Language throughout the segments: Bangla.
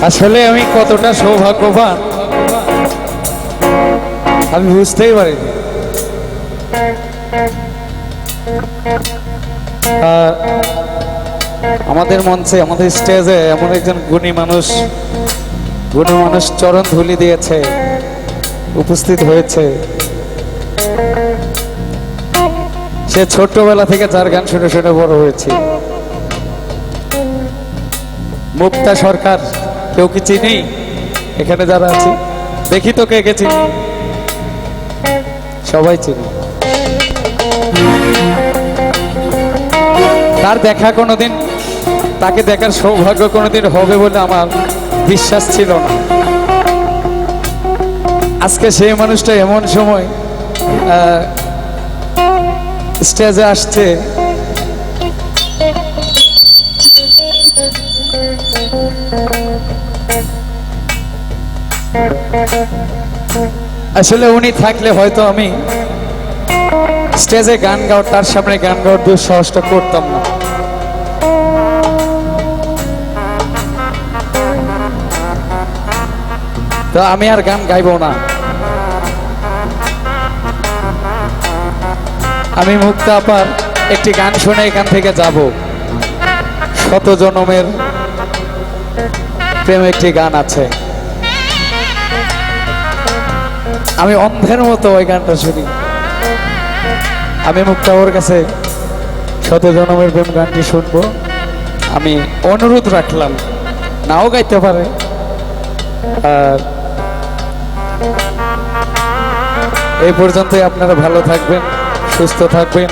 আসলে আমি কতটা সৌভাগ্যবান আমি বুঝতেই পারিনি। আমাদের মঞ্চে আমাদের স্টেজে এমন একজন গুণী মানুষ চরণ ধুলি দিয়েছে, উপস্থিত হয়েছে। সে ছোট্টবেলা থেকে যার গান শুনে শুনে বড় হয়েছে। মুক্তা সরকার, কেউ কি চিনি? এখানে যারা আছি দেখি তো কে কে চিনি। সবাই চিনি। তার দেখা কোনোদিন, তাকে দেখার সৌভাগ্য কোনোদিন হবে বলে আমার বিশ্বাস ছিল না। আজকে সেই মানুষটা এমন সময় স্টেজে আসছে, আসলে উনি থাকলে হয়তো আমি স্টেজে গান গাওয়ার, তার সামনে গান গাওয়ার দুঃসাহসটা করতাম না। তো আমি আর গান গাইবো না। আমি মুক্তা আপার একটি গান শুনে এখান থেকে যাব। শত জনমের প্রেম একটি গান আছে, আমি অন্ধের মতো ওই গানটা শুনি। আমি মুক্তা ওর কাছে শত জনমের প্রেম গানটি শুনবো। আমি অনুরোধ রাখলাম, নাও গাইতে পারে। আর এই পর্যন্তই। আপনারা ভালো থাকবেন, সুস্থ থাকবেন।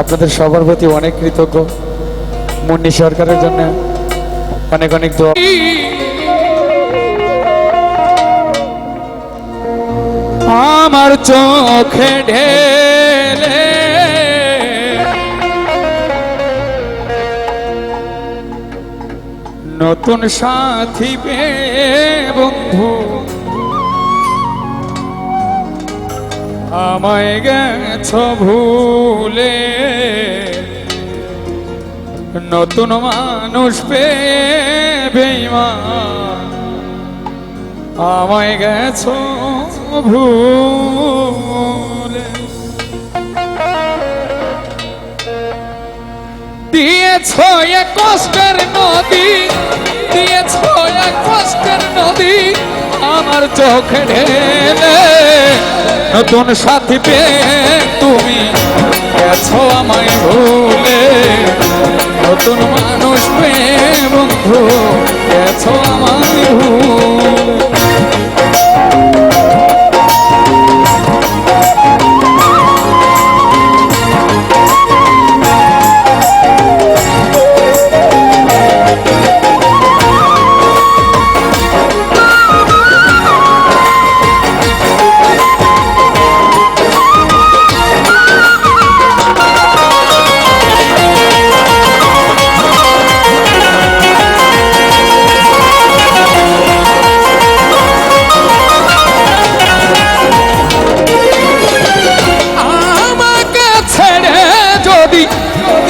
আপনাদের সবার প্রতি অনেক কৃতজ্ঞ। মুন্নি সরকারের জন্য অনেক অনেক দোয়া। আমার চোখে ঢেলে নতুন সাথী পেয়ে বন্ধু আমায় গেছ ভুলে, নতুন মানুষ পেয়ে বেঈমান আমায় গেছ ভুলে। দিয়েছ এক কষ্টের নদী, দিয়েছ এক কষ্টের নদী আমার চোখে ঢেলে, নতুন সাথী পেয়ে তুমি গেছো আমায় ভুলে, নতুন মানুষ পেয়ে বন্ধু গেছো আমায় ভুলে।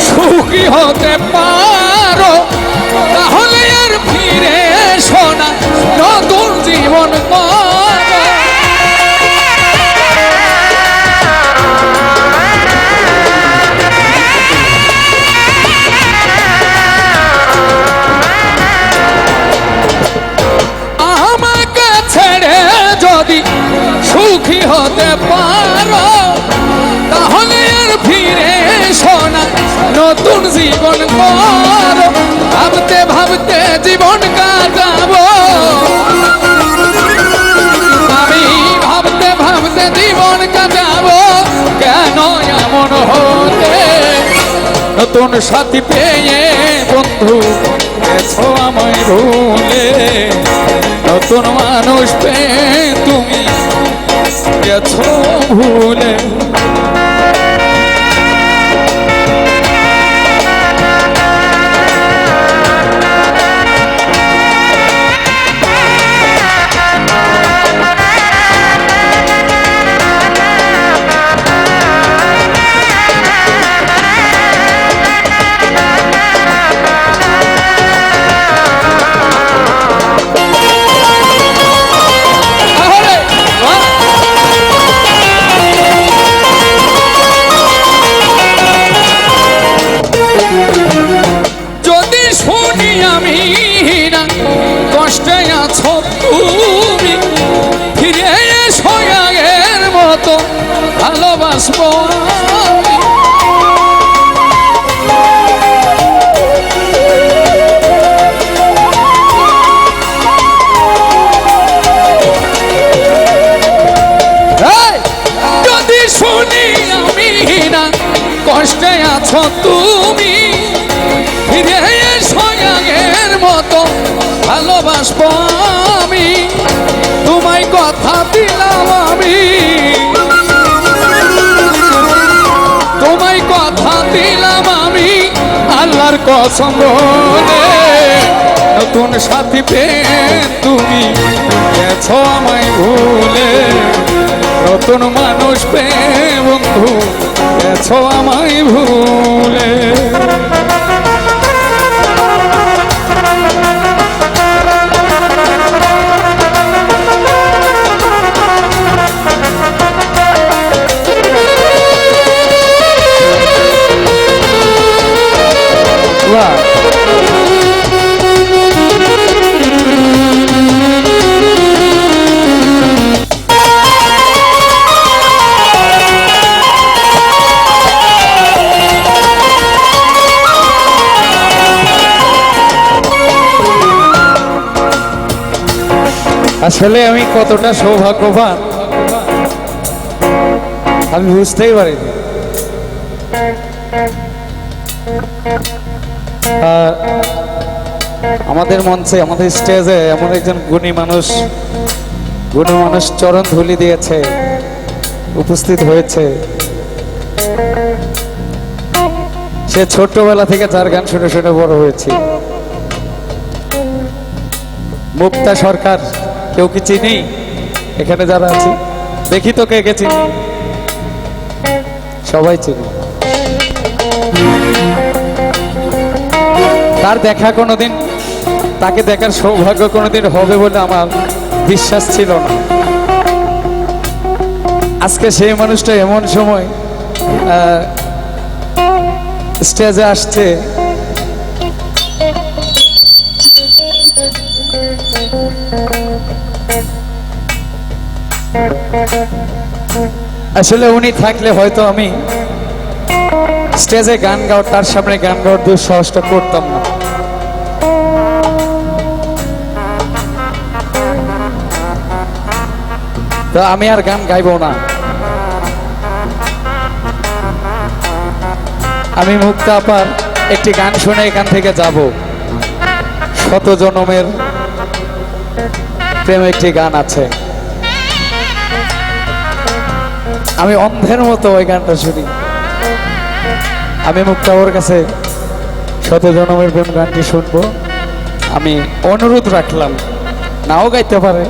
সুখী হতে পারো তাহলে আর ফিরে এসো না, নতুন জীবন করো। আমাকে ছেড়ে যদি সুখী হতে পারো তাহলে আর ফিরে এসো না, নতুন জীবন করো। ভাবতে ভাবতে জীবন কাটাবো আমি, ভাবতে ভাবতে জীবন কাটাবো। কেন এমন হতে, নতুন সাথী পেয়ে বন্ধু গেছো আমায় ভুলে, নতুন মানুষ পেয়ে তুমি গেছো ভুলে। ভালোবাসবো আমি। যদি শুনি আমি না কষ্টে আছো তুমি, ফিরে এসো আগের মতো ভালোবাসবো আমি। তোমায় কথা দিলাম আমি, তোমায় কথা দিলাম আমি আল্লাহর কসম বলে। নতুন সাথী পেয়ে তুমি গেছো আমায় ভুলে, নতুন মানুষ পেয়ে বন্ধু গেছো আমায় ভুলে। আসলে আমি কতটা সৌভাগ্যবান আমি বুঝতেই পারিনি। আমাদের মঞ্চে আমাদের স্টেজে এমন একজন গুণী মানুষ চরণ ধুলি দিয়েছে, উপস্থিত হয়েছে। সে ছোট্টবেলা থেকে যার গান শুনে শুনে বড় হয়েছে। মুক্তা সরকার, কেউ কি চিনি এখানে যারা আছি? দেখি তো কে কে চিনি, সবাই চিনি। তার দেখা কোনোদিন, তাকে দেখার সৌভাগ্য কোনোদিন হবে বলে আমার বিশ্বাস ছিল না। আজকে সেই মানুষটা এমন সময় স্টেজে আসছে, আসলে উনি থাকলে হয়তো আমি স্টেজে গান গাওয়ার, তার সামনে গান গাওয়ার দুঃসাহসটা করতাম না। তো আমি আর গান গাইবো না। আমি মুক্তা আপার একটি গান শুনে এখান থেকে যাব। শত জনমের প্রেম একটি গান আছে, আমি অন্ধের মতো ওই গানটা শুনি। আমি মুক্তা ওর কাছে শত জনমের প্রেম গানটি শুনবো। আমি অনুরোধ রাখলাম, নাও গাইতে পারে।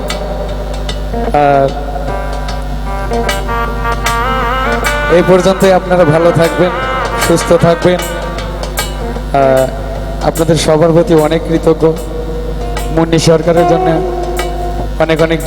এই পর্যন্তই। আপনারা ভালো থাকবেন, সুস্থ থাকবেন। আপনাদের সবার প্রতি অনেক কৃতজ্ঞ। মুন্নি সরকারের জন্য অনেক অনেক